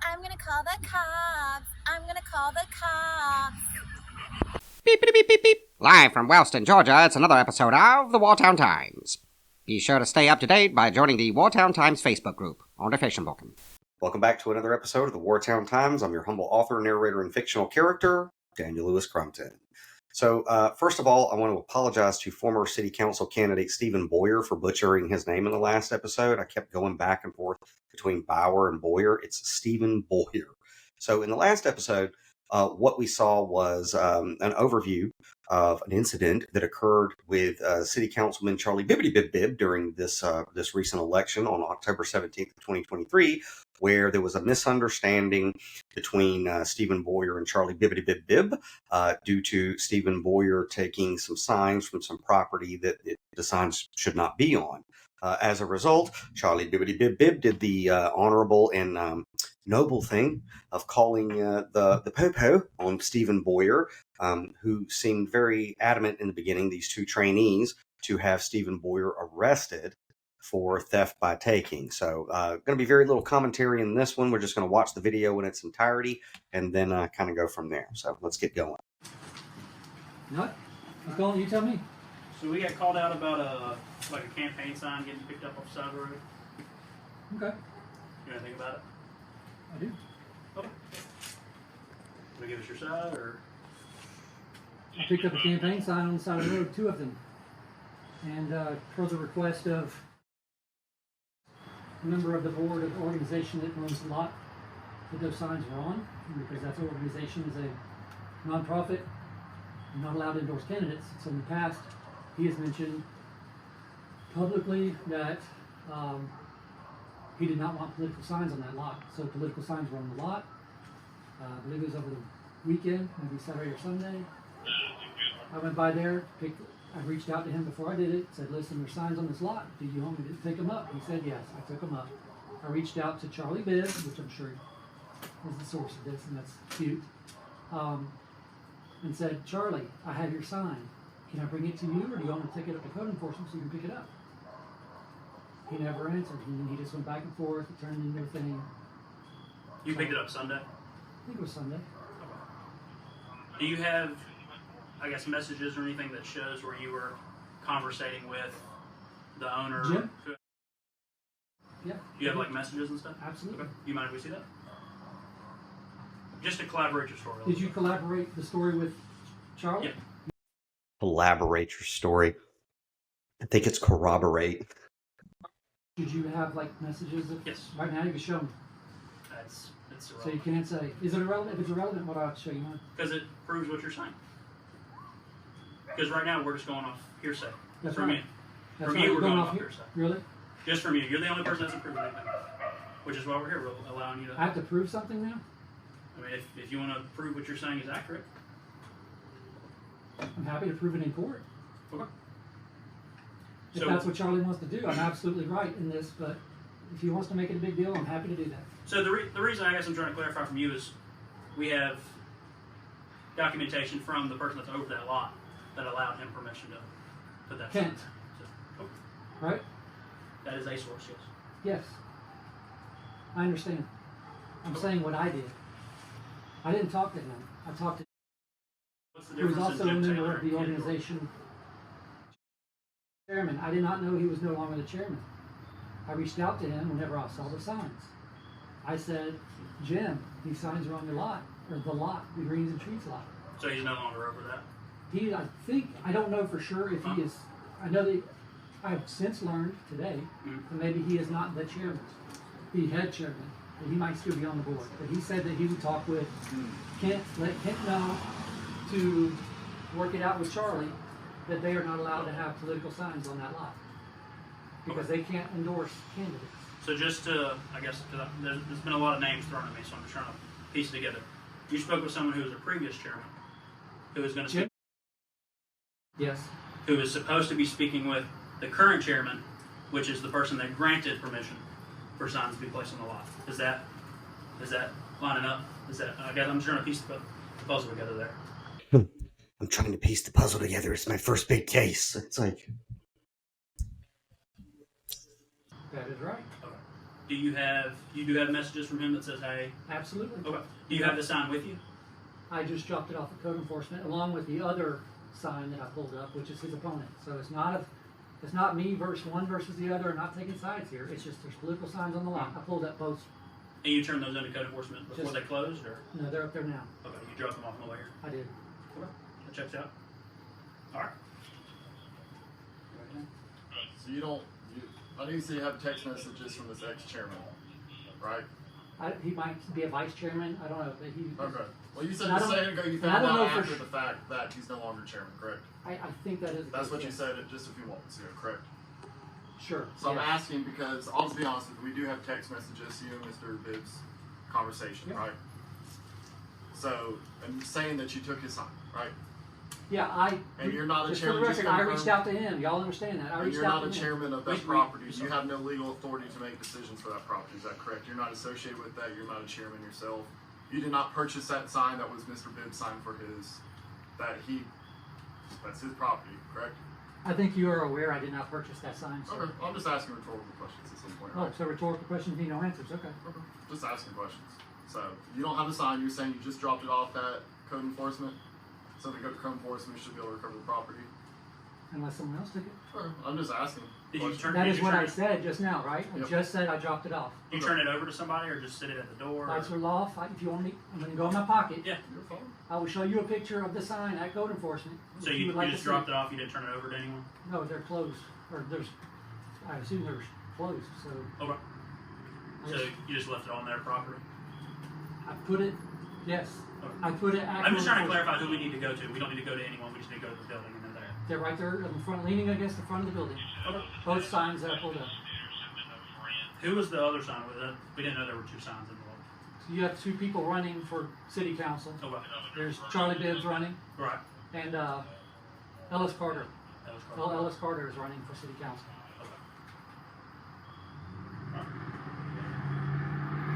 I'm gonna call the cops. I'm gonna call the cops. Beep, beep, beep, beep, beep. Live from Wellston, Georgia, it's another episode of the Wartown Times. Be sure to stay up to date by joining the Wartown Times Facebook group on the Facebook. Welcome back to another episode of the Wartown Times. I'm your humble author, narrator, and fictional character, Daniel Lewis Crumpton. So, first of all, I want to apologize to former city council candidate Stephen Baughier for butchering his name in the last episode. I kept going back and forth between Bauer and Boyer. It's Stephen Baughier. So, in the last episode, what we saw was an overview of an incident that occurred with City Councilman Charlie Bibbity Bibb Bibb during this recent election on October 17th, 2023, where there was a misunderstanding between Stephen Baughier and Charlie Bibbity Bibb Bibb due to Stephen Baughier taking some signs from some property that the signs should not be on. As a result, Charlie Bibbity Bibb Bibb did the honorable and noble thing of calling the popo on Stephen Baughier, who seemed very adamant in the beginning, these two trainees, to have Stephen Baughier arrested for theft by taking. So going to be very little commentary in this one. We're just going to watch the video in its entirety and then kind of go from there. So let's get going. What? You tell me. So we got called out about a campaign sign getting picked up off the side of the road. Okay. You know anything about it? I do. Okay. Want to give us your side, or? I picked up a campaign sign on the side of the road, 2 of them. And per the request of a member of the board of the organization that owns the lot that those signs were on, because that organization is a nonprofit, not allowed to endorse candidates. So in the past, he has mentioned publicly that he did not want political signs on that lot. So political signs were on the lot. I believe it was over the weekend, maybe Saturday or Sunday. I went by there, I reached out to him before I did it, said, listen, there's signs on this lot. Do you want me to pick them up? He said, yes. I took them up. I reached out to Charlie Bibb, which I'm sure is the source of this, and that's cute, and said, Charlie, I have your sign. Can I bring it to you, or do you want me to take it up to code enforcement so you can pick it up? He never answered. He just went back and forth. It turned into a thing. You picked it up Sunday? I think it was Sunday. Do you have, I guess, messages or anything that shows where you were conversating with the owner? Jim? Yeah. Do you have like messages and stuff? Absolutely. Okay. You mind if we see that? Just to collaborate your story. Did you collaborate the story with Charlie? Yeah. Collaborate your story. I think it's corroborate. Did you have like messages of? Yes. Right now you can show me. It's irrelevant. So you can't say, is it irrelevant? If it's irrelevant, what do I have to show you mine? Because it proves what you're saying. Because right now we're just going off hearsay. That's from right. you. That's From right. you, we're going off here. hearsay. Really? Just from you. You're the only person that's proven anything. Which is why we're here. We're allowing you to. I have to prove something now? I mean, if you want to prove what you're saying is accurate. I'm happy to prove it in court. Okay. If So- that's what Charlie wants to do, I'm absolutely right in this, but if he wants to make it a big deal, I'm happy to do that. So the reason I guess I'm trying to clarify from you is we have documentation from the person that's over that lot that allowed him permission to put that. Kent. So, okay. Right? That is a source, yes. Yes. I understand. I'm saying what I did. I didn't talk to him. I talked to What's the he was difference also a in Jim member Taylor of the and Ken organization chairman. I did not know he was no longer the chairman. I reached out to him whenever I saw the signs. I said, Jim, these signs are on your lot, or the lot, the Greens and Trees lot. So he's no longer over that. I don't know for sure if he is, I know that I have since learned today that maybe he is not the chairman, the head chairman, that he might still be on the board. But he said that he would talk with Kent, let Kent know to work it out with Charlie that they are not allowed to have political signs on that lot because they can't endorse candidates. So just to, I guess, because there's been a lot of names thrown at me, so I'm just trying to piece it together. You spoke with someone who was a previous chairman, who was going to speak, Yes. who is supposed to be speaking with the current chairman, which is the person that granted permission for signs to be placed on the lot. Is that lining up? I'm just trying to piece the puzzle together there. I'm trying to piece the puzzle together. It's my first big case. It's like... That is right. Okay. Do you have messages from him that says, hey? Absolutely. Okay. Do you have the sign with you? I just dropped it off at code enforcement along with the other sign that I pulled up, which is his opponent. So it's not me versus one versus the other. I'm not taking sides here. It's just there's political signs on the lot. I pulled up both. And you turned those into code enforcement before they closed, or? No, they're up there now. Okay, you dropped them off on the way here. I did. Okay, that checks out. All right. So I didn't see you have text messages from this ex-chairman, right? He might be a vice chairman. I don't know. But he. Okay. Well, you said I a don't- second ago you and found I don't out know for after sure. the fact that he's no longer chairman, correct? I think that is. the That's case, what you yes. said just a few moments ago, correct? Sure. So I'm yeah. asking because, I'll just be honest with you, we do have text messages, you and Mr. Bibb's conversation, Yeah. right? So, I'm saying that you took his sign, right? Yeah, And you're not a just chairman, For the just record, I confirm- reached out to him. Y'all understand that? I And reached you're out not a to him. chairman of that We- property. we- You have no legal authority to make decisions for that property. Is that correct? You're not associated with that. You're not a chairman yourself. You did not purchase that sign. That was Mr. Bibb's sign for that's his property, correct? I think you are aware I did not purchase that sign. So. Okay. I'm just asking rhetorical questions at some point, Oh, right? so rhetorical questions need no answers. Okay. Okay. Just asking questions. So, you don't have the sign. You're saying you just dropped it off at code enforcement. So, if we go to code enforcement, you should be able to recover the property. Unless someone else took it. Okay. I'm just asking. Did you questions. turn? That did is you what turn I it- said just now, right? I Yep. just said I dropped it off. You turn it over to somebody, or just sit it at the door? Lights or- are off. If you want me, I'm going to go in my pocket. Yeah. You're fine. I will show you a picture of the sign at code enforcement. So if you would like just to see dropped it off. You didn't turn it over to anyone. No, they're closed. Or I assume they're closed. So Okay. I So just- you just left it on their property. I put it. Yes, Okay. I put it. At I'm just code trying to enforcement. clarify who we need to go to. We don't need to go to anyone. We just need to go to the building and then there. They're right there in front, leaning against the front of the building. Okay. Both signs that I pulled up. Who was the other sign? We didn't know there were two signs involved. So you have two people running for city council. Okay. There's Charlie Bibbs running, Right. and Ellis Carter. That was correct. Ellis Carter is running for city council. Okay.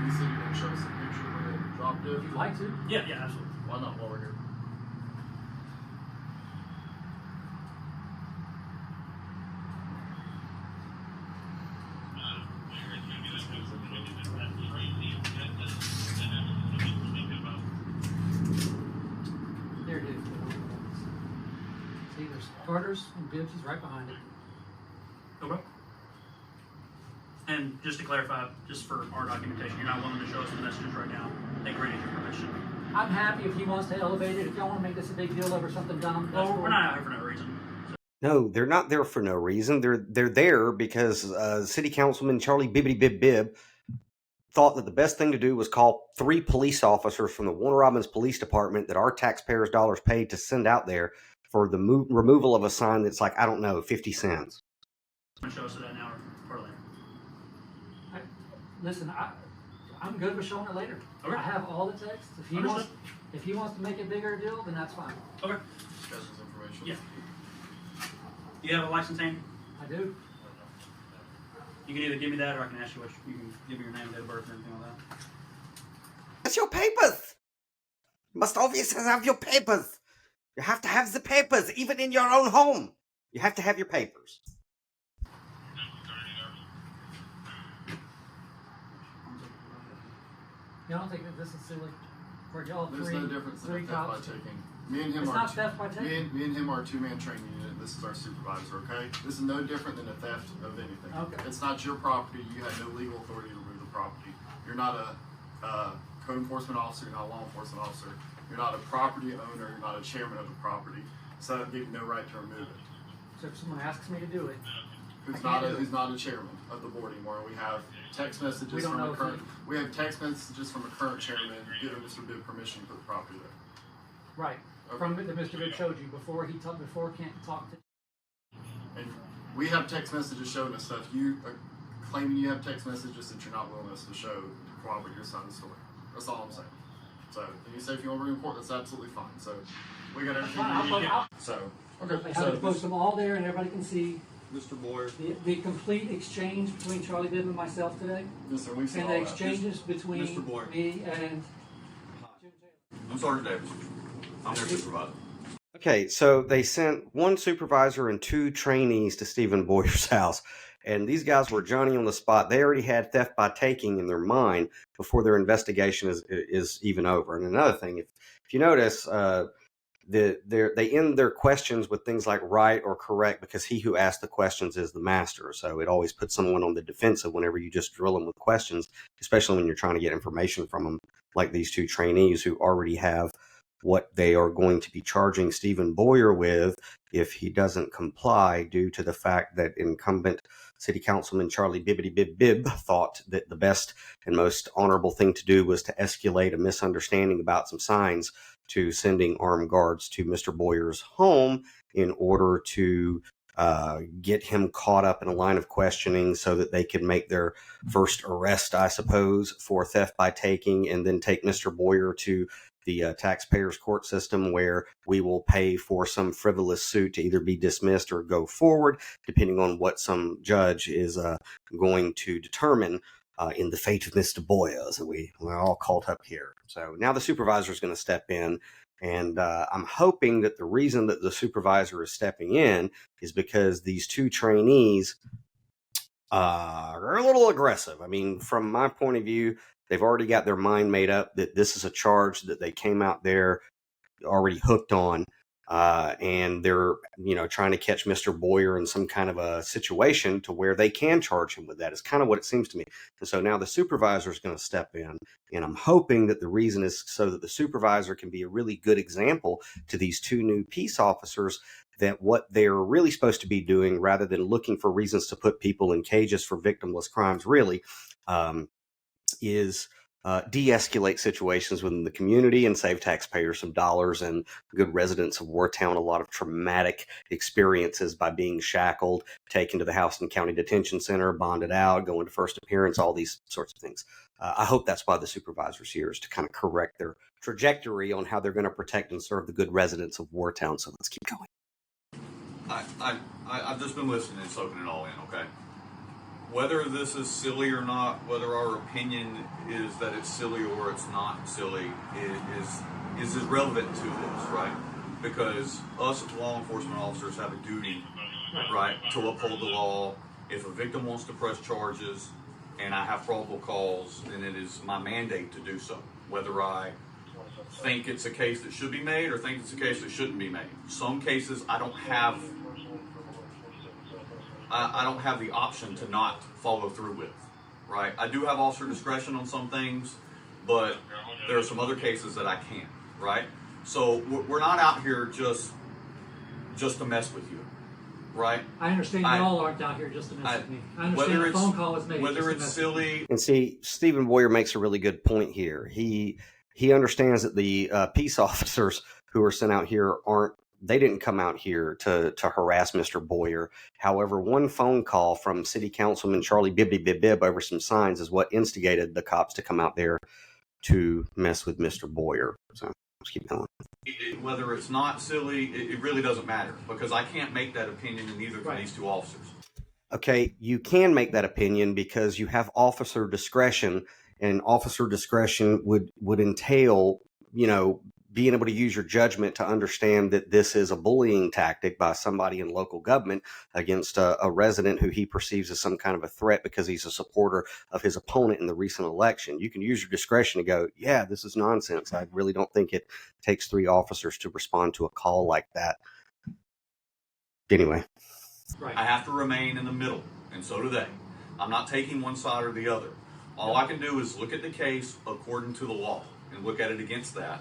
You said you're going to show us a picture when it dropped it? If you'd like to. Yeah, absolutely. Why not while we're here? There it is. See, there's Carter's and Bibbs is right behind it. Okay. And just to clarify, just for our documentation, you're not willing to show us the messages right now. They granted your permission. I'm happy if he wants to elevate it. If y'all want to make this a big deal over something dumb, that's Well, cool. we're not out here for no reason. No, they're not there for no reason. They're there because City Councilman Charlie Bibbity Bibb Bibb thought that the best thing to do was call 3 police officers from the Warner Robins Police Department that our taxpayers' dollars paid to send out there for the removal of a sign that's like, I don't know, 50 cents. I'm going to show us that now or later. Listen, I'm good with showing it later. Okay. I have all the text. Understood. If he wants to make it bigger a deal, then that's fine. Okay. Discussions information. Yeah. You have a license handy? I do. You can either give me that or I can ask you you can give me your name, date of birth, and everything like that. That's your papers. You must obviously have your papers. You have to have the papers, even in your own home. You have to have your papers. Y'all don't think that this is silly? For y'all There's three, no difference in three a theft by cops. taking. Me and him It's are not theft by taking. Me and him are a 2-man training unit. This is our supervisor, okay? This is no different than a theft of anything. Okay. It's not your property. You have no legal authority to remove the property. You're not a code enforcement officer. You're not a law enforcement officer. You're not a property owner. You're not a chairman of the property. So I give you no right to remove it. So if someone asks me to do it, Who's I not can't a do who's not a chairman of the board anymore? We have text messages We don't from know a if current. We have text messages from a current chairman giving Mr. Bibb permission to put the property there. right? Okay. From that Mr. Bibb showed you before before Kent talked to. And we have text messages showing us stuff. You are claiming you have text messages that you're not willing us to show to corroborate your side of the story. That's all I'm saying. So, and you say if you want to report, that's absolutely fine. So, we got everything I'll we need. I'll So, okay. have So, to post them all there, and everybody can see Mr. Boyer, the complete exchange between Charlie Bibb and myself today, yes, sir, we've seen and all the that. exchanges between Mr. Boyer. me and Jim Taylor. I'm Sergeant Davis. I'm their supervisor. Okay, so they sent 1 supervisor and 2 trainees to Stephen Baugier's house. And these guys were Johnny on the spot. They already had theft by taking in their mind before their investigation is even over. And another thing, if you notice, they end their questions with things like right or correct, because he who asks the questions is the master. So it always puts someone on the defensive whenever you just drill them with questions, especially when you're trying to get information from them, like these two trainees who already have what they are going to be charging Stephen Baughier with if he doesn't comply, due to the fact that incumbent City Councilman Charlie Bibbity Bibb Bibb thought that the best and most honorable thing to do was to escalate a misunderstanding about some signs to sending armed guards to Mr. Baugier's home in order to get him caught up in a line of questioning so that they could make their first arrest, I suppose, for theft by taking, and then take Mr. Baughier to the taxpayers' court system, where we will pay for some frivolous suit to either be dismissed or go forward, depending on what some judge is going to determine in the fate of Mr. Baughier. So we're all caught up here. So now the supervisor is going to step in, and I'm hoping that the reason that the supervisor is stepping in is because these two trainees are a little aggressive. I mean, from my point of view, they've already got their mind made up that this is a charge that they came out there already hooked on, and they're trying to catch Mr. Baughier in some kind of a situation to where they can charge him with that. Is kind of what it seems to me. And so now the supervisor is going to step in, and I'm hoping that the reason is so that the supervisor can be a really good example to these two new peace officers that what they're really supposed to be doing, rather than looking for reasons to put people in cages for victimless crimes, really is de-escalate situations within the community and save taxpayers some dollars and good residents of Wartown a lot of traumatic experiences by being shackled, taken to the Houston County Detention Center, bonded out, going to first appearance, all these sorts of things. I hope that's why the supervisor's here, is to kind of correct their trajectory on how they're going to protect and serve the good residents of Wartown. So let's keep going. I've just been listening and soaking it all in, okay? Whether this is silly or not, whether our opinion is that it's silly or it's not silly, is irrelevant to this, right? Because us as law enforcement officers have a duty, right, to uphold the law. If a victim wants to press charges and I have probable cause, then it is my mandate to do so, whether I think it's a case that should be made or think it's a case that shouldn't be made. Some cases I don't have the option to not follow through with, right? I do have officer discretion on some things, but there are some other cases that I can't, right? So we're not out here just to mess with you, right? I understand you all aren't out here just to mess with me. I understand a phone call was made. Whether it's silly. And see, Stephen Baughier makes a really good point here. He understands that the peace officers who are sent out here they didn't come out here to harass Mr. Baughier. However, one phone call from City Councilman Charlie Bibbity Bibb Bibb over some signs is what instigated the cops to come out there to mess with Mr. Baughier. So let's keep going. Whether it's not silly, it really doesn't matter, because I can't make that opinion in either of these two officers. Okay, you can make that opinion because you have officer discretion, and officer discretion would entail, being able to use your judgment to understand that this is a bullying tactic by somebody in local government against a resident who he perceives as some kind of a threat because he's a supporter of his opponent in the recent election. You can use your discretion to go, yeah, this is nonsense. I really don't think it takes 3 officers to respond to a call like that. Anyway. Right. I have to remain in the middle, and so do they. I'm not taking one side or the other. All I can do is look at the case according to the law and look at it against that,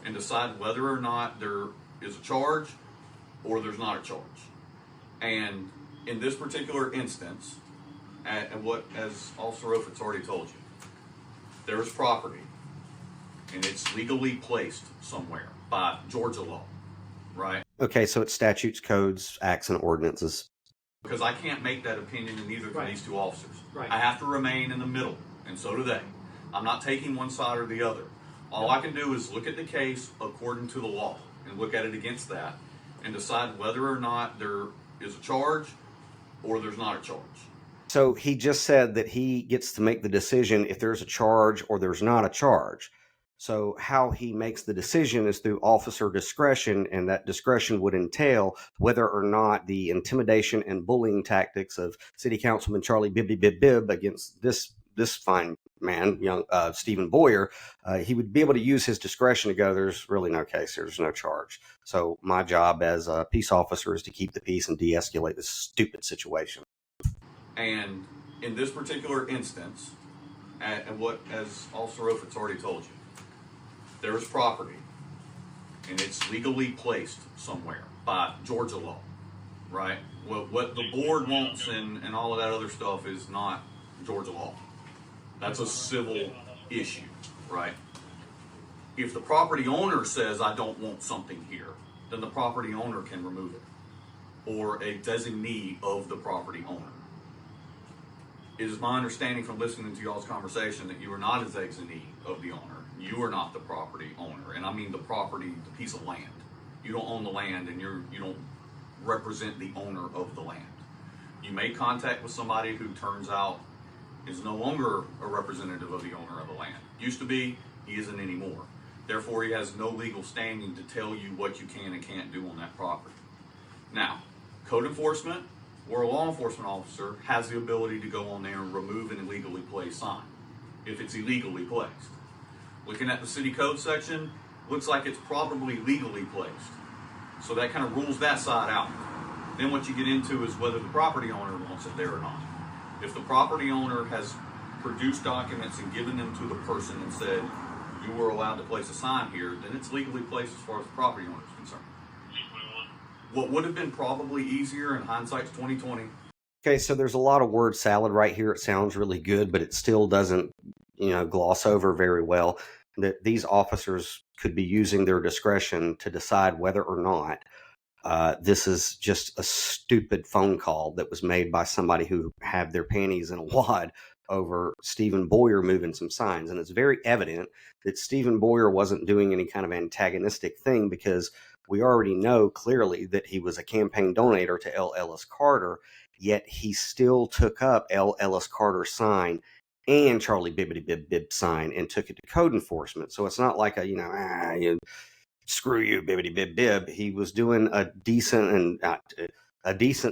and decide whether or not there is a charge or there's not a charge. And in this particular instance, and what, as Officer Offutt's already told you, there is property and it's legally placed somewhere by Georgia law, right? Okay, so it's statutes, codes, acts, and ordinances. Because I can't make that opinion in either of these two officers. Right. I have to remain in the middle, and so do they. I'm not taking one side or the other. All I can do is look at the case according to the law and look at it against that and decide whether or not there is a charge or there's not a charge. So he just said that he gets to make the decision if there's a charge or there's not a charge. So how he makes the decision is through officer discretion, and that discretion would entail whether or not the intimidation and bullying tactics of City Councilman Charlie Bibbity Bibb Bibb against this fine man, young Stephen Baughier, he would be able to use his discretion to go, there's really no case, there's no charge. So my job as a peace officer is to keep the peace and de-escalate this stupid situation. And in this particular instance, and what, as Officer Rofit's already told you, there is property, and it's legally placed somewhere by Georgia law, right? What the board wants and all of that other stuff is not Georgia law. That's a civil issue, right? If the property owner says, I don't want something here, then the property owner can remove it, or a designee of the property owner. It is my understanding from listening to y'all's conversation that you are not a designee of the owner. You are not the property owner, and I mean the property, the piece of land. You don't own the land, and you don't represent the owner of the land. You make contact with somebody who turns out is no longer a representative of the owner of the land. Used to be, he isn't anymore. Therefore, he has no legal standing to tell you what you can and can't do on that property. Now, code enforcement or a law enforcement officer has the ability to go on there and remove an illegally placed sign if it's illegally placed. Looking at the city code section, looks like it's probably legally placed. So that kind of rules that side out. Then what you get into is whether the property owner wants it there or not. If the property owner has produced documents and given them to the person and said, you were allowed to place a sign here, then it's legally placed as far as the property owner is concerned. What would have been probably easier, in hindsight's 2020. Okay, so there's a lot of word salad right here. It sounds really good, but it still doesn't, gloss over very well that these officers could be using their discretion to decide whether or not this is just a stupid phone call that was made by somebody who had their panties in a wad over Stephen Baughier moving some signs. And it's very evident that Stephen Baughier wasn't doing any kind of antagonistic thing, because we already know clearly that he was a campaign donator to L. Ellis Carter, yet he still took up L. Ellis Carter's sign and Charlie Bibbity Bibb Bibb sign and took it to code enforcement. So it's not like screw you, Bibbity Bibb Bibb. He was doing a decent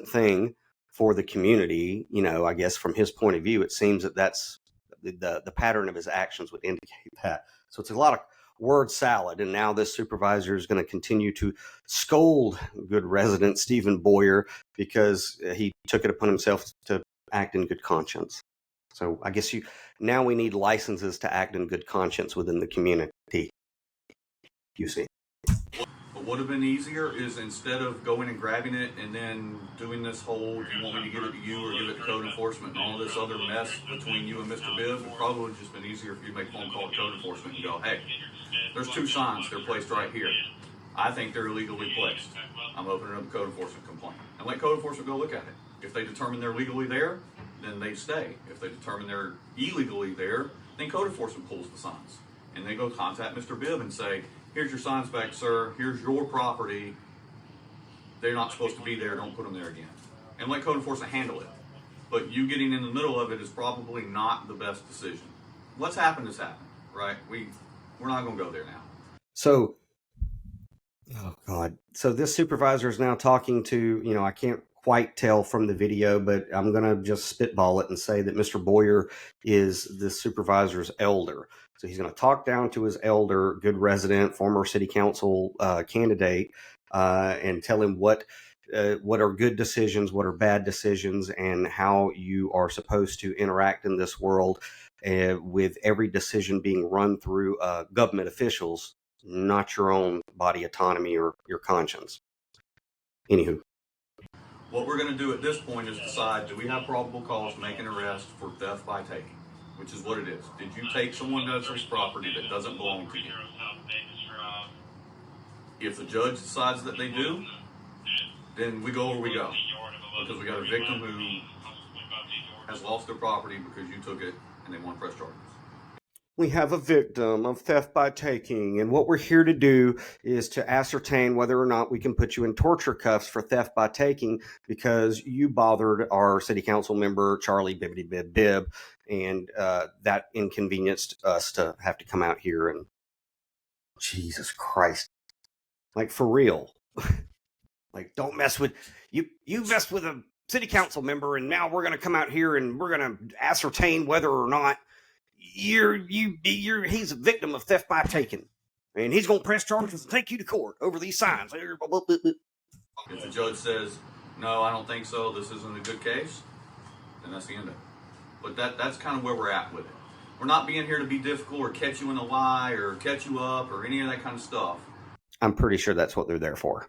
thing for the community. I guess from his point of view, it seems that that's the pattern of his actions would indicate that. So it's a lot of word salad. And now this supervisor is going to continue to scold good resident Stephen Baughier because he took it upon himself to act in good conscience. So I guess now we need licenses to act in good conscience within the community. You see. What would have been easier is, instead of going and grabbing it and then doing this whole, do you want me to give it to you or give it to code enforcement and all this other mess between you and Mr. Bibb, it probably would have just been easier for you to make a phone call to code enforcement and go, hey, there's 2 signs, they're placed right here. I think they're illegally placed. I'm opening up a code enforcement complaint. And let code enforcement go look at it. If they determine they're legally there, then they stay. If they determine they're illegally there, then code enforcement pulls the signs. And they go contact Mr. Bibb and say, here's your signs back, sir. Here's your property. They're not supposed to be there. Don't put them there again. And let code enforcement handle it. But you getting in the middle of it is probably not the best decision. What's happened has happened, right? We're not going to go there now. So, oh God. So this supervisor is now talking to, I can't quite tell from the video, but I'm going to just spitball it and say that Mr. Baughier is the supervisor's elder. So he's going to talk down to his elder, good resident, former city council candidate, and tell him what are good decisions, what are bad decisions, and how you are supposed to interact in this world, with every decision being run through government officials, not your own body autonomy or your conscience. Anywho. What we're going to do at this point is decide, do we have probable cause to make an arrest for theft by taking? Which is what it is. Did you take someone else's property that doesn't belong to you? If the judge decides that they do, then we go where we go. Because we got a victim who has lost their property because you took it and they want to press charges. We have a victim of theft by taking, and what we're here to do is to ascertain whether or not we can put you in torture cuffs for theft by taking because you bothered our city council member, Charlie Bibbity Bibb Bibb, and that inconvenienced us to have to come out here and Jesus Christ. Like, for real. Like, don't mess with... You messed with a city council member, and now we're going to come out here and we're going to ascertain whether or not he's a victim of theft by taking. And he's going to press charges and take you to court over these signs. If the judge says, no, I don't think so, this isn't a good case, then that's the end of it. But that's kind of where we're at with it. We're not being here to be difficult or catch you in a lie or catch you up or any of that kind of stuff. I'm pretty sure that's what they're there for.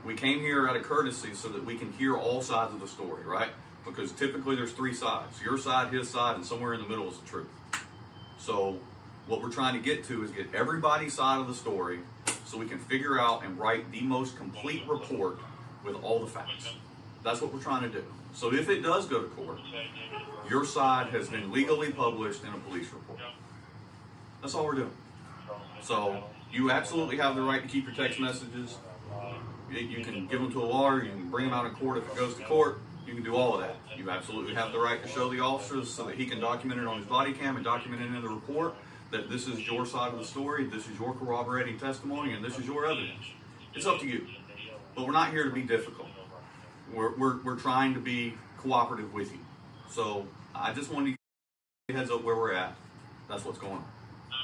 We came here out of courtesy so that we can hear all sides of the story, right? Because typically there's three sides. Your side, his side, and somewhere in the middle is the truth. So what we're trying to get to is get everybody's side of the story so we can figure out and write the most complete report with all the facts. That's what we're trying to do. So if it does go to court, your side has been legally published in a police report. That's all we're doing. So you absolutely have the right to keep your text messages. You can give them to a lawyer. You can bring them out in court if it goes to court. You can do all of that. You absolutely have the right to show the officers so that he can document it on his body cam and document it in the report that this is your side of the story, this is your corroborating testimony, and this is your evidence. It's up to you. But we're not here to be difficult. We're trying to be cooperative with you. So I just wanted to get heads up where we're at. That's what's going on.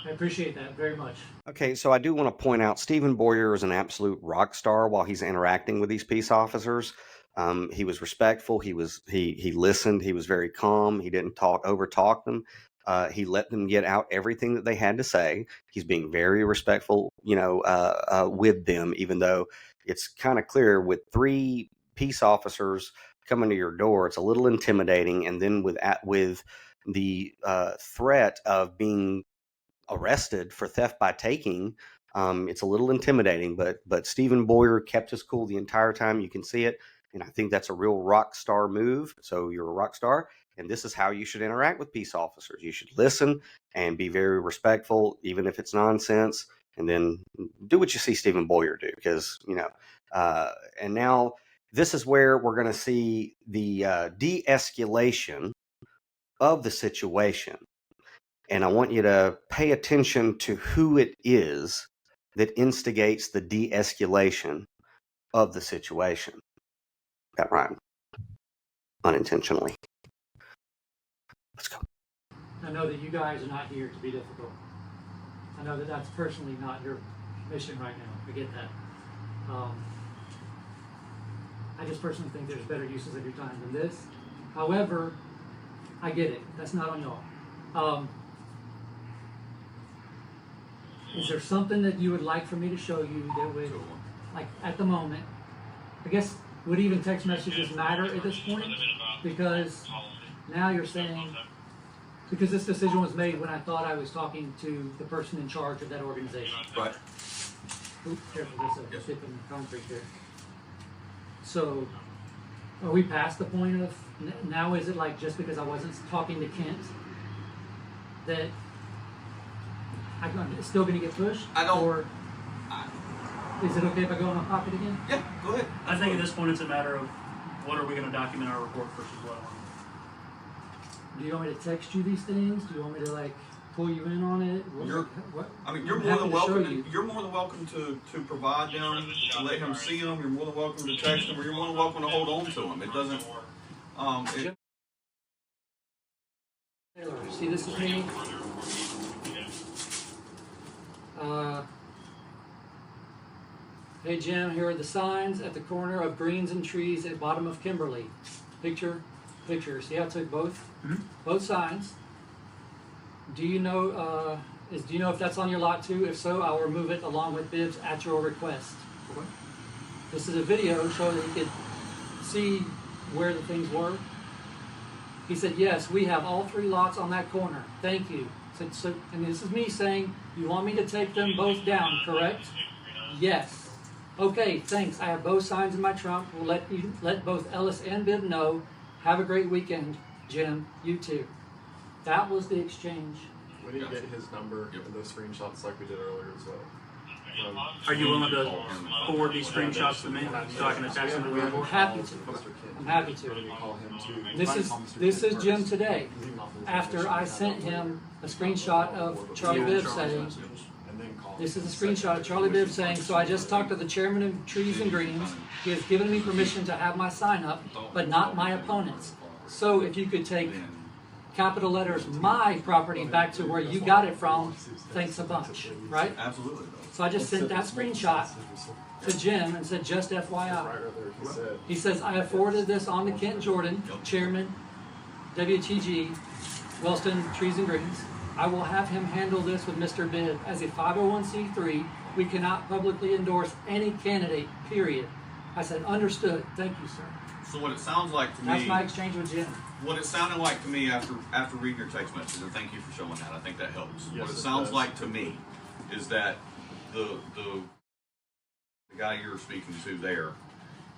I appreciate that very much. Okay, so I do want to point out Stephen Baughier is an absolute rock star while he's interacting with these peace officers. He was respectful. He listened. He was very calm. He didn't over talk them. He let them get out everything that they had to say. He's being very respectful, with them, even though it's kind of clear with 3 peace officers coming to your door, it's a little intimidating. And then with the threat of being arrested for theft by taking, it's a little intimidating. But Stephen Baughier kept his cool the entire time. You can see it. And I think that's a real rock star move. So you're a rock star. And this is how you should interact with peace officers. You should listen and be very respectful, even if it's nonsense. And then do what you see Stephen Baughier do. Because, and now this is where we're going to see the de-escalation of the situation. And I want you to pay attention to who it is that instigates the de-escalation of the situation. That rhymed unintentionally. Let's go. I know that you guys are not here to be difficult. I know that that's personally not your mission right now. I get that. I just personally think there's better uses of your time than this. However, I get it. That's not on y'all. Is there something that you would like for me to show you that would, like at the moment, I guess, would even text messages matter at this point? Because now you're saying, because this decision was made when I thought I was talking to the person in charge of that organization. Right. Oops, careful, there's a dip in the concrete there. So, are we past the point of, now is it like just because I wasn't talking to Kent, that I'm still going to get pushed? I don't. Or is it okay if I go in my pocket again? Yeah, go ahead. I think at this point it's a matter of what are we going to document our report versus what. Do you want me to text you these things? Do you want me to like pull you in on it? You're more than welcome. You're more than welcome to provide them, to let him see them. You're more than welcome to text them, or you're more than welcome to hold on to them. It doesn't. See, this is me. Hey Jim, here are the signs at the corner of Greens and Trees at bottom of Kimberly. Picture. See, I took both signs. Do you know if that's on your lot too? If so, I'll remove it along with Bibbs at your request. Okay. This is a video so that you could see where the things were. He said, yes, we have all 3 lots on that corner. Thank you. So, and this is me saying, you want me to take them both down, correct? Yes. Okay, thanks. I have both signs in my trunk. We'll let both Ellis and Bibb know. Have a great weekend, Jim. You too. That was the exchange. We need to get his number and those screenshots like we did earlier as well. Are you willing to forward these screenshots to me so I can attach them to the report? Happy to. I'm happy to. This is Jim today. After I sent him a screenshot of Charlie Bibb saying, and then call. This is a screenshot of Charlie Bibb saying, so I just talked to the chairman of Trees and Greens. He has given me permission to have my sign up, but not my opponent's. So if you could take capital letters, my property, back to where you got it from, thanks a bunch, right? Absolutely. So I just sent that screenshot to Jim and said, just FYI. He says, I have forwarded this on to Kent Jordan, chairman, WTG, Wellston Trees and Greens. I will have him handle this with Mr. Bibb. As a 501c3, we cannot publicly endorse any candidate, period. I said, understood. Thank you, sir. So what it sounds like to me... That's my exchange with Jim. What it sounded like to me after reading your text message, and thank you for showing that, I think that helps. Yes, what it it sounds does. like to me is that the guy you're speaking to there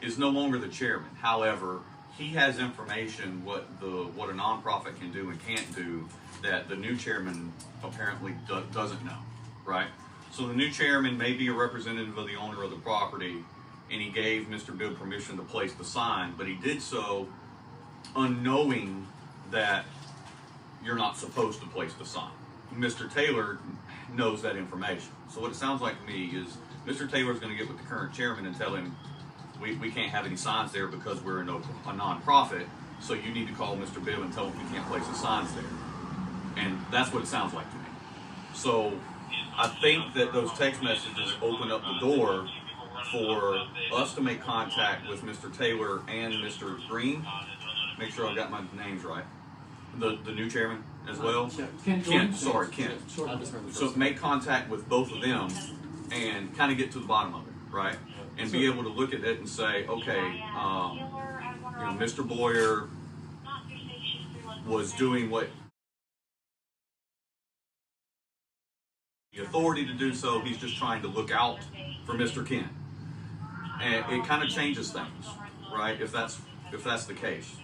is no longer the chairman. However, he has information what a nonprofit can do and can't do that the new chairman apparently doesn't know, right? So the new chairman may be a representative of the owner of the property, and he gave Mr. Bibb permission to place the sign, but he did so unknowing that you're not supposed to place the sign. Mr. Taylor knows that information. So what it sounds like to me is Mr. Taylor's going to get with the current chairman and tell him we can't have any signs there because we're a nonprofit, so you need to call Mr. Bibb and tell him we can't place the signs there. And that's what it sounds like to me. So I think that those text messages open up the door for us to make contact with Mr. Taylor and Mr. Green. Make sure I got my names right. The new chairman as well. Kent. So make contact with both of them and kind of get to the bottom of it, right? And be able to look at it and say, okay, Mr. Baughier was doing what the authority to do so. He's just trying to look out for Mr. Kent, and it kind of changes things, right? If that's the case.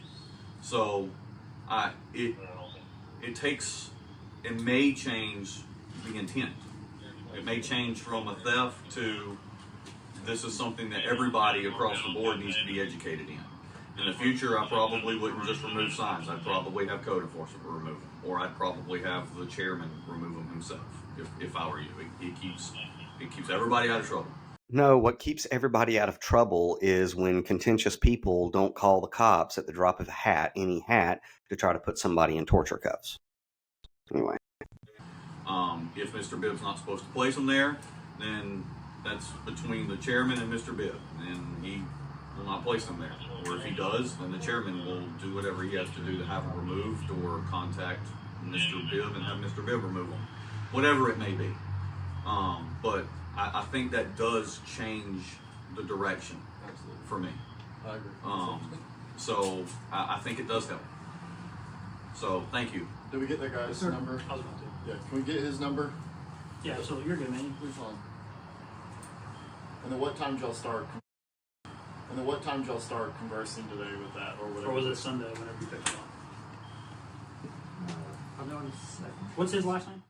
So it may change the intent. It may change from a theft to this is something that everybody across the board needs to be educated in. In the future, I probably wouldn't just remove signs. I'd probably have code enforcement remove them, or I'd probably have the chairman remove them himself if I were you. It keeps everybody out of trouble. No, what keeps everybody out of trouble is when contentious people don't call the cops at the drop of a hat, any hat, to try to put somebody in torture cuffs. Anyway. If Mr. Bibb's not supposed to place them there, then that's between the chairman and Mr. Bibb, and he will not place them there. Or if he does, then the chairman will do whatever he has to do to have them removed, or contact Mr. Bibb and have Mr. Bibb remove them. Whatever it may be. But I think that does change the direction for me. I agree. So I think it does help. So thank you. Did we get that guy's Sir. number? I was about to. Yeah, can we get his number? Yeah, so you're good, man. We're fine. And then what time did y'all start? And then what time did y'all start conversing today with that, or whatever? Or was it Sunday whenever you picked it up? I'll know in a second. What's his last name?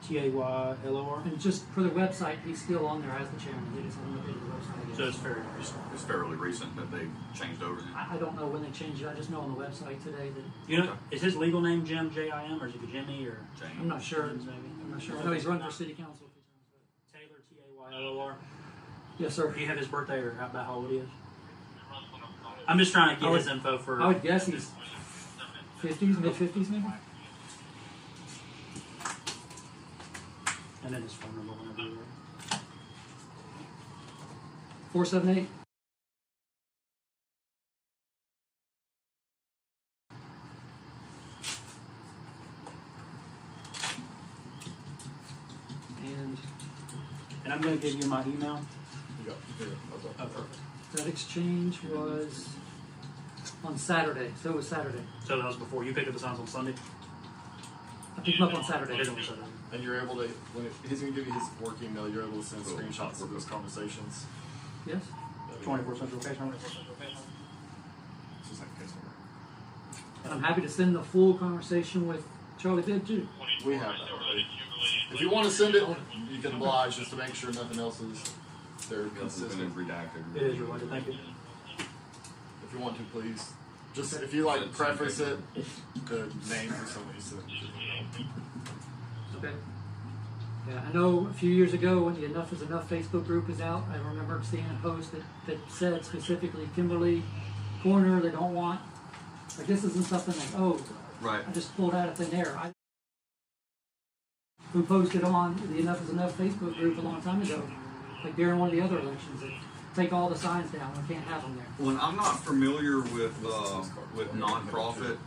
Taylor. And just for the website, he's still on there as the chairman. They just haven't updated the website yet. So it's very recent. It's fairly recent that they changed over. I don't know when they changed it. I just know on the website today that You know, is his legal name Jim, J-I-M, or is it Jimmy, or I'm not sure. James, maybe? I'm not sure. I know he's running for city council. Taylor, Taylor. Yes, sir. Do you have his birthday or about how old he is? I'm just trying to get his info for. I would guess he's 50s, mid-50s maybe. And then his phone number whenever you're ready. 478. And I'm going to give you my email. Yeah, here, okay. Oh, perfect. That exchange was on Saturday, so it was Saturday. So that was before you picked up the signs on Sunday? I picked them up on Saturday. It is on Saturday. And you're able to, he's going to give you his work email, you're able to send screenshots of those conversations. Yes. 24 Central Case Number. This is like case number. And I'm happy to send the full conversation with Charlie Bibb too. We have that already. If you want to send it, you can oblige just to make sure nothing else is there It's been consistent. redacted. It is related. Thank you. If you want to, please. Just if you like preface it, the name for somebody said. Okay. Yeah, I know a few years ago when the Enough is Enough Facebook group was out, I remember seeing a post that said specifically Kimberly Corner, they don't want, like this isn't something like, oh, Right. I just pulled out of thin air. Who posted on the Enough is Enough Facebook group a long time ago, like during one of the other elections, that take all the signs down, we can't have them there. When I'm not familiar with nonprofit,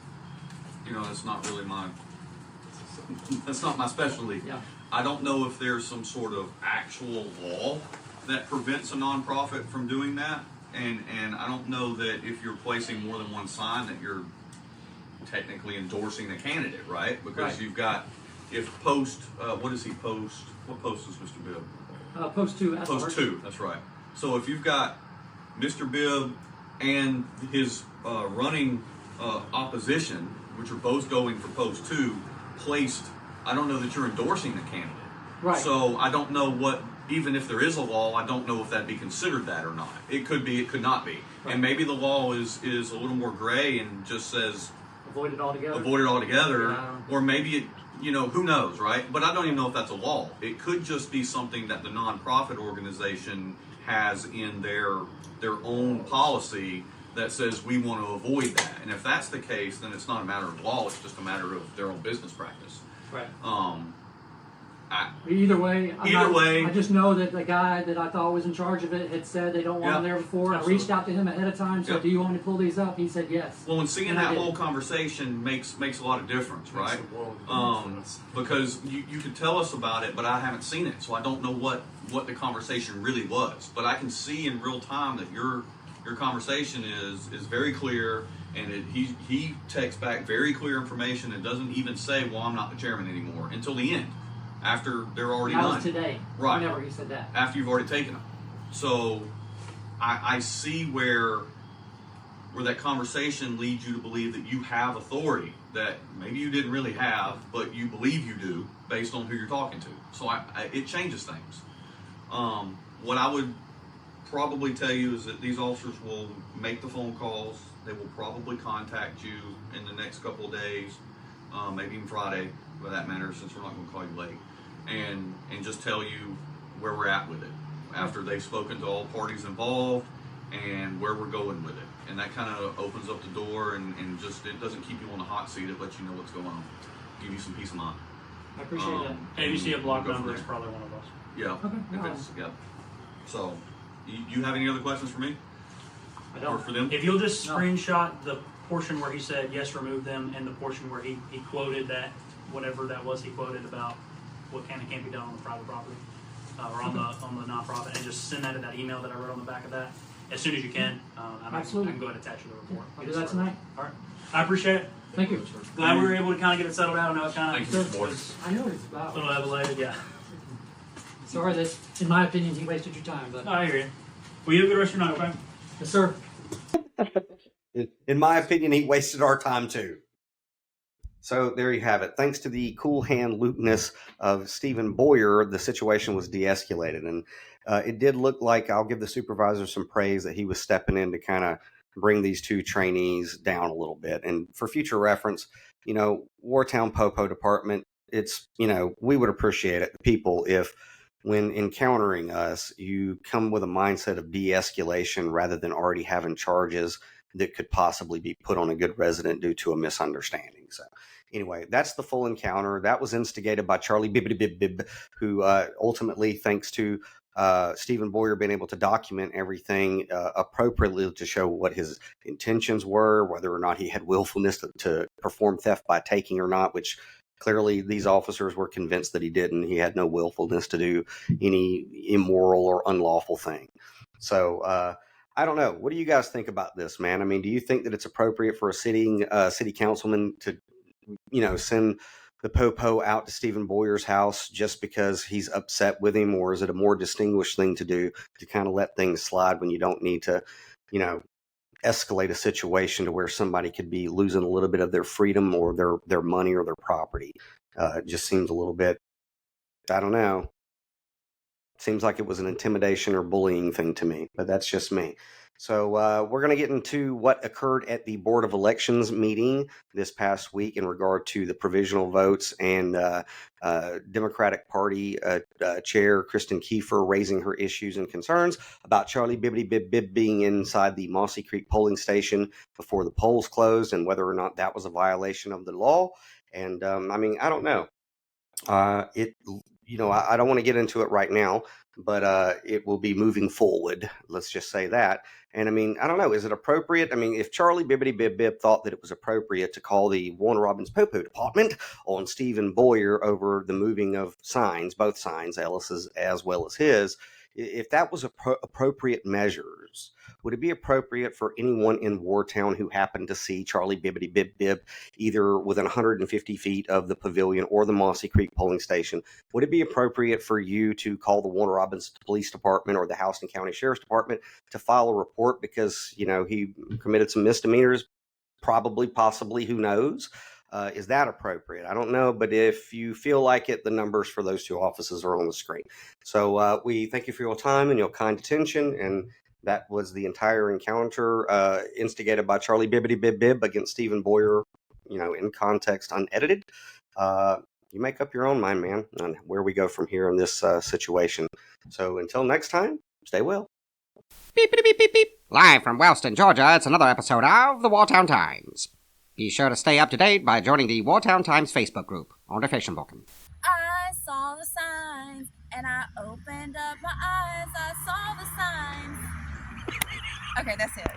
you know, that's not really that's not my specialty. Yeah. I don't know if there's some sort of actual law that prevents a nonprofit from doing that, and I don't know that if you're placing more than one sign that you're technically endorsing the candidate, right? Because Right. you've got, if post, what does he post? What post is Mr. Bibb? Post 2. Post 2, that's right. So if you've got Mr. Bibb and his running opposition, which are both going for post 2, placed, I don't know that you're endorsing the candidate. Right. So I don't know what, even if there is a law, I don't know if that'd be considered that or not. It could be, it could not be. Right. And maybe the law is a little more gray and just says Avoid it altogether. avoid it altogether, Yeah. or maybe it, you know, who knows, right? But I don't even know if that's a law. It could just be something that the nonprofit organization has in their own policy that says we want to avoid that. And if that's the case, then it's not a matter of law, it's just a matter of their own business practice. Right. Either way. I just know that the guy that I thought was in charge of it had said they don't want him Yeah, there before. absolutely. I reached out to him ahead of time, so Yep. do you want me to pull these up? He said yes. Well, and seeing And I that did. whole conversation makes a lot of difference, Makes right? a world of difference. Because you could tell us about it, but I haven't seen it, so I don't know what the conversation really was. But I can see in real time that your conversation is very clear, and he texts back very clear information and doesn't even say, "Well, I'm not the chairman anymore," until the end, after they're already That done. was today. Right. Whenever he said that. After you've already taken them. So I see where that conversation leads you to believe that you have authority that maybe you didn't really have, but you believe you do based on who you're talking to. So it changes things. What I would probably tell you is that these officers will make the phone calls. They will probably contact you in the next couple of days, maybe even Friday, for that matter, since we're not going to call you late, and just tell you where we're at with it after they've spoken to all parties involved and where we're going with it. And that kind of opens up the door and just, it doesn't keep you on the hot seat. It lets you know what's going on, give you some peace of mind. I appreciate that. And if you see a block We'll go from number, it's there. probably one of us. Yeah. Okay, If no. it's, yeah. So, you have any other questions for me I or don't. for them? If you'll just No. screenshot the portion where he said, yes, remove them, and the portion where he quoted that, whatever that was he quoted about what can and can't be done on the private property, or on the nonprofit, and just send that in that email that I wrote on the back of that, as soon as you can. I Absolutely. can go ahead and attach you the report. I'll do that tonight. All right. I appreciate it. Thank you. Glad we were able to kind of get it settled out. I know it kind Thank you, of Mr. Boyd. was I know it's a about. little elevated, yeah. Sorry that, in my opinion, he wasted your time, but I hear you. Well, you have a good rest of your night, okay? yes, sir. In my opinion, he wasted our time too. So there you have it. Thanks to the cool hand lewdness of Stephen Baughier, the situation was de-escalated. And it did look like, I'll give the supervisor some praise, that he was stepping in to kind of bring these two trainees down a little bit. And for future reference, you know, Wartown Popo Department, it's, you know, we would appreciate it, people, if when encountering us, you come with a mindset of de-escalation rather than already having charges that could possibly be put on a good resident due to a misunderstanding. So anyway, that's the full encounter. That was instigated by Charlie Bibbity Bibb Bibb, who ultimately, thanks to Stephen Baughier being able to document everything appropriately to show what his intentions were, whether or not he had willfulness to perform theft by taking or not, which clearly these officers were convinced that he didn't. He had no willfulness to do any immoral or unlawful thing. So I don't know. What do you guys think about this, man? I mean, do you think that it's appropriate for a city councilman to, you know, send the Popo out to Stephen Baugier's house just because he's upset with him? Or is it a more distinguished thing to do to kind of let things slide when you don't need to, you know, escalate a situation to where somebody could be losing a little bit of their freedom or their money or their property? It just seems a little bit, I don't know. Seems like it was an intimidation or bullying thing to me, but that's just me. So we're going to get into what occurred at the Board of Elections meeting this past week in regard to the provisional votes and Democratic Party Chair Kristen Kiefer raising her issues and concerns about Charlie Bibbity Bibb Bibb being inside the Mossy Creek polling station before the polls closed and whether or not that was a violation of the law. And I mean, I don't know. I don't want to get into it right now, but it will be moving forward. Let's just say that. And I mean, I don't know. Is it appropriate? I mean, if Charlie Bibbity Bibb Bibb thought that it was appropriate to call the Warner Robins Popo department on Stephen Baughier over the moving of signs, both signs, Ellis's as well as his, if that was appropriate measures, would it be appropriate for anyone in Wartown who happened to see Charlie Bibbity Bibb Bibb either within 150 feet of the pavilion or the Mossy Creek polling station? Would it be appropriate for you to call the Warner Robins Police Department or the Houston County Sheriff's Department to file a report because, he committed some misdemeanors? Probably, possibly, who knows? Is that appropriate? I don't know, but if you feel like it, the numbers for those two offices are on the screen. So we thank you for your time and your kind attention, and that was the entire encounter instigated by Charlie Bibbity Bibb Bibb against Stephen Baughier, in context, unedited. You make up your own mind, man, on where we go from here in this situation. So until next time, stay well. Beep, beep, beep, beep. Live from Wellston, Georgia, it's another episode of the Wartown Times. Be sure to stay up to date by joining the Wartown Times Facebook group on Facebook. I saw the signs and I opened up my eyes. I saw the signs. Okay, that's it.